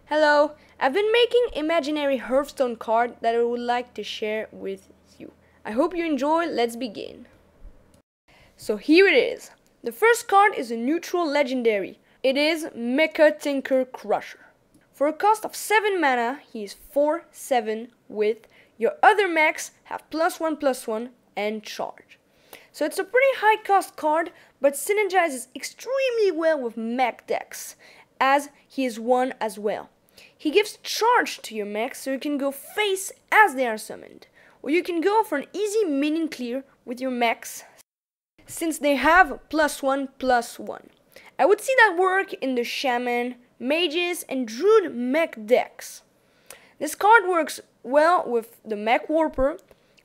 Hello, I've been making imaginary Hearthstone card that I would like to share with you. I hope you enjoy. Let's begin. So here it is. The first card is a neutral legendary. It is Mech Crusher. For a cost of 7 mana, he is 4/7 with your other mechs have +1/+1 and charge. So it's a pretty high cost card, but synergizes extremely well with mech decks, as he is one as well. He gives charge to your mechs, so you can go face as they are summoned, or you can go for an easy minion clear with your mechs, since they have +1/+1. I would see that work in the Shaman, Mages, and Druid mech decks. This card works well with the Mech Warper,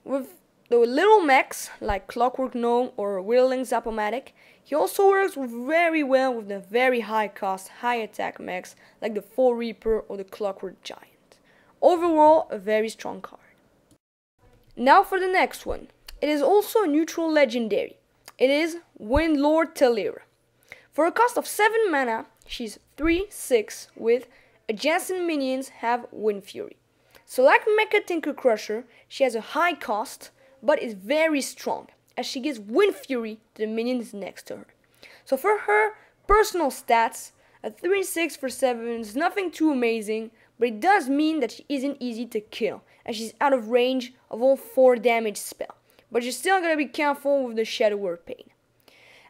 with the little mechs like Clockwork Gnome or Whirling Zapomatic. He also works very well with the very high cost, high attack mechs like the Four Reaper or the Clockwork Giant. Overall, a very strong card. Now for the next one. It is also a neutral legendary. It is Windlord Tolehre. For a cost of 7 mana, she's 3/6 with adjacent minions have Wind Fury. So like Mech Crusher, she has a high cost, but is very strong, as she gives Wind Fury to the minions next to her. So for her personal stats, a 3/6 for 7 is nothing too amazing, but it does mean that she isn't easy to kill, as she's out of range of all 4 damage spell. But you're still gotta be careful with the Shadow Word Pain.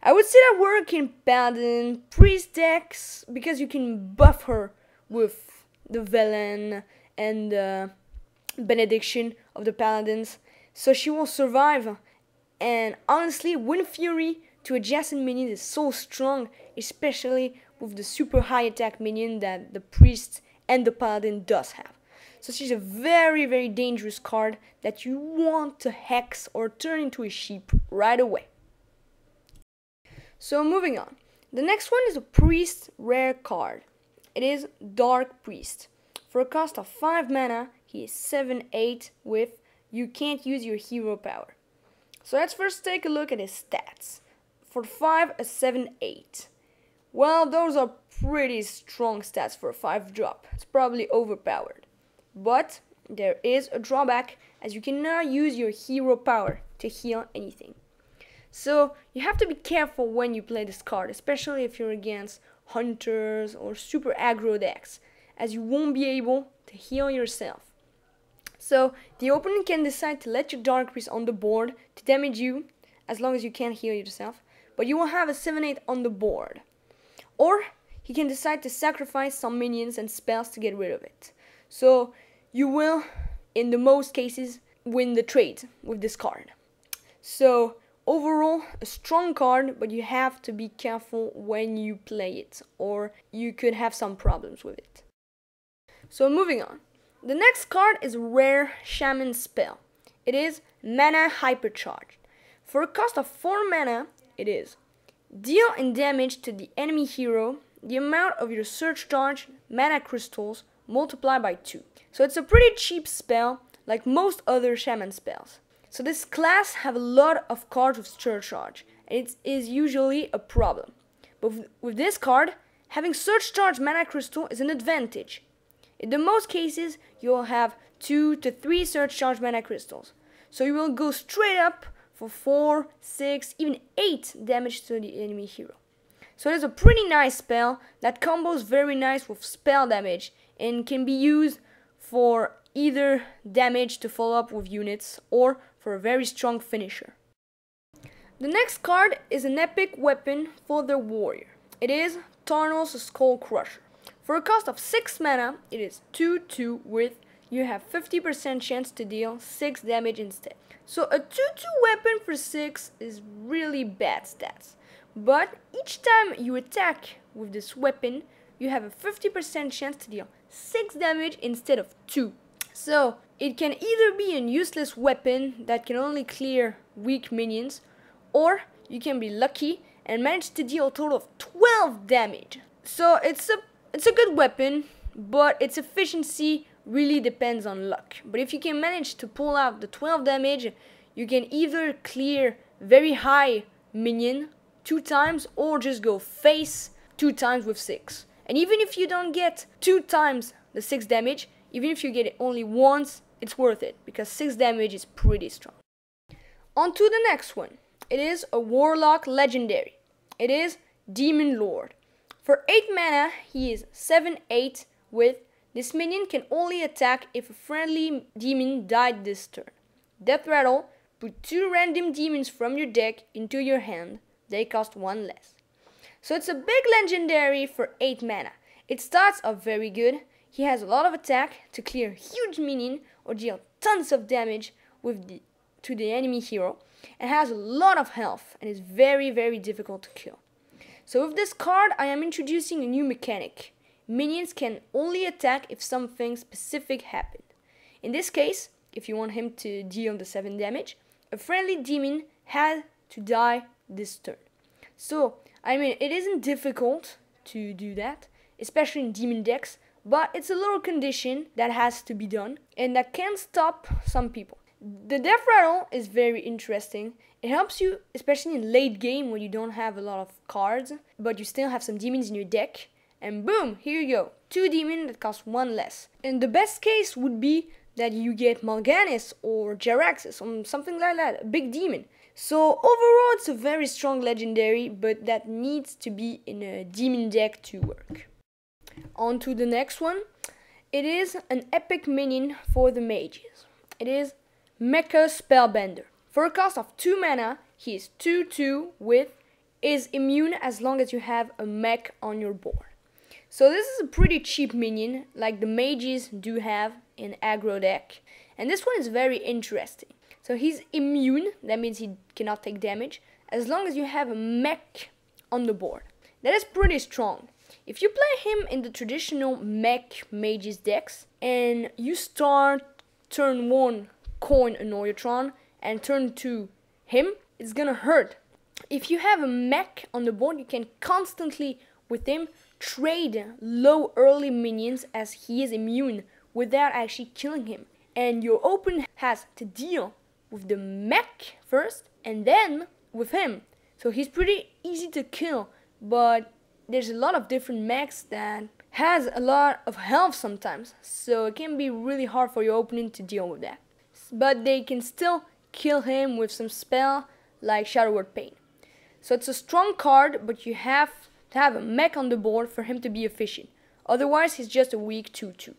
I would say that work in Paladin, Priest decks, because you can buff her with the Velen and the Benediction of the Paladins, so she will survive. And honestly, Wind Fury to adjacent minions is so strong, especially with the super high attack minion that the Priest and the Paladin does have. So she's a very dangerous card that you want to hex or turn into a sheep right away. So moving on. The next one is a Priest rare card. It is Dark Priest. For a cost of 5 mana, he is 7/8 with you can't use your hero power. So let's first take a look at his stats. For 5, a 7/8. Well, those are pretty strong stats for a 5 drop. It's probably overpowered. But there is a drawback, as you cannot use your hero power to heal anything. So you have to be careful when you play this card, especially if you're against hunters or super aggro decks, as you won't be able to heal yourself. So the opponent can decide to let your Dark Priest on the board to damage you, as long as you can't heal yourself, but you will have a 7/8 on the board. Or he can decide to sacrifice some minions and spells to get rid of it. So you will, in the most cases, win the trade with this card. So overall, a strong card, but you have to be careful when you play it, or you could have some problems with it. So moving on. The next card is a rare Shaman spell. It is Mana Hypercharged. For a cost of 4 mana, it is deal in damage to the enemy hero the amount of your search charge mana crystals multiplied by 2. So it's a pretty cheap spell, like most other Shaman spells. So this class have a lot of cards with search charge, and it is usually a problem. But with this card, having search charge mana crystal is an advantage. In the most cases, you'll have 2 to 3 search charge mana crystals. So you will go straight up for 4, 6, even 8 damage to the enemy hero. So it is a pretty nice spell that combos very nice with spell damage and can be used for either damage to follow up with units or for a very strong finisher. The next card is an epic weapon for the warrior. It is Tarnal's Skull Crusher. For a cost of 6 mana, it is 2/2 with you have 50% chance to deal 6 damage instead. So a 2/2 weapon for 6 is really bad stats. But each time you attack with this weapon, you have a 50% chance to deal 6 damage instead of 2. So it can either be a useless weapon that can only clear weak minions, or you can be lucky and manage to deal a total of 12 damage. So it's a good weapon, but its efficiency really depends on luck. But if you can manage to pull out the 12 damage, you can either clear very high minion 2 times or just go face 2 times with 6. And even if you don't get 2 times the 6 damage, even if you get it only once, it's worth it, because 6 damage is pretty strong. On to the next one. It is a Warlock legendary. It is Demon Lord. For 8 mana, he is 7/8 with this minion can only attack if a friendly demon died this turn. Death Rattle, put 2 random demons from your deck into your hand. They cost 1 less. So it's a big legendary for 8 mana. Its stats are very good. He has a lot of attack to clear huge minion or deal tons of damage to the enemy hero, and has a lot of health and is very difficult to kill. So with this card, I am introducing a new mechanic. Minions can only attack if something specific happened. In this case, if you want him to deal the 7 damage, a friendly demon had to die this turn. So, I mean, it isn't difficult to do that, especially in demon decks, but it's a little condition that has to be done, and that can stop some people. The Death Rattle is very interesting. It helps you, especially in late game when you don't have a lot of cards, but you still have some demons in your deck. And boom, here you go. 2 demons that cost 1 less. And the best case would be that you get Mal'Ganis or Jaraxxus or something like that, a big demon. So overall, it's a very strong legendary, but that needs to be in a demon deck to work. On to the next one. It is an epic minion for the mages. It is Mecha Spellbender. For a cost of 2 mana, he is 2/2 with is immune as long as you have a mech on your board. So this is a pretty cheap minion, like the mages do have in aggro deck. And this one is very interesting. So he's immune, that means he cannot take damage, as long as you have a mech on the board. That is pretty strong. If you play him in the traditional Mech Mages decks, and you start turn 1 coin a Neutron, and turn 2 him, it's gonna hurt. If you have a mech on the board, you can constantly, with him, trade low early minions as he is immune without actually killing him. And your opponent has to deal with the mech first and then with him. So he's pretty easy to kill, but there's a lot of different mechs that has a lot of health sometimes. So it can be really hard for your opponent to deal with that. But they can still kill him with some spell like Shadow Word Pain. So it's a strong card, but you have to have a mech on the board for him to be efficient. Otherwise, he's just a weak 2/2.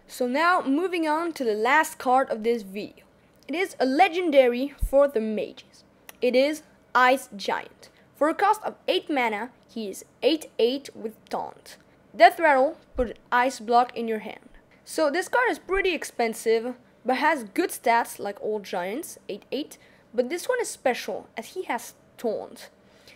So now, moving on to the last card of this video. It is a legendary for the mages. It is Ice Giant. For a cost of 8 mana, he is 8/8 with Taunt. Death Rattle, put an Ice Block in your hand. So this card is pretty expensive, but has good stats like all giants, 8/8. But this one is special, as he has Taunt.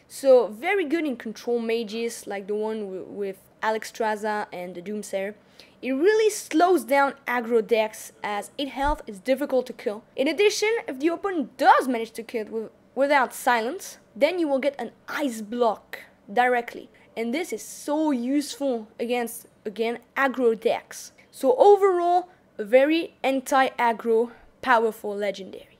So very good in control mages, like the one with Alexstrasza and the Doomsayer. It really slows down aggro decks, as 8 health is difficult to kill. In addition, if the opponent does manage to kill it without silence, then you will get an Ice Block directly. And this is so useful against, again, aggro decks. So overall, a very anti-aggro, powerful legendary.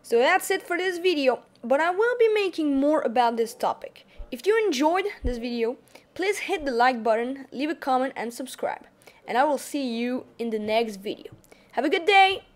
So that's it for this video, but I will be making more about this topic. If you enjoyed this video, please hit the like button, leave a comment and subscribe. And I will see you in the next video. Have a good day!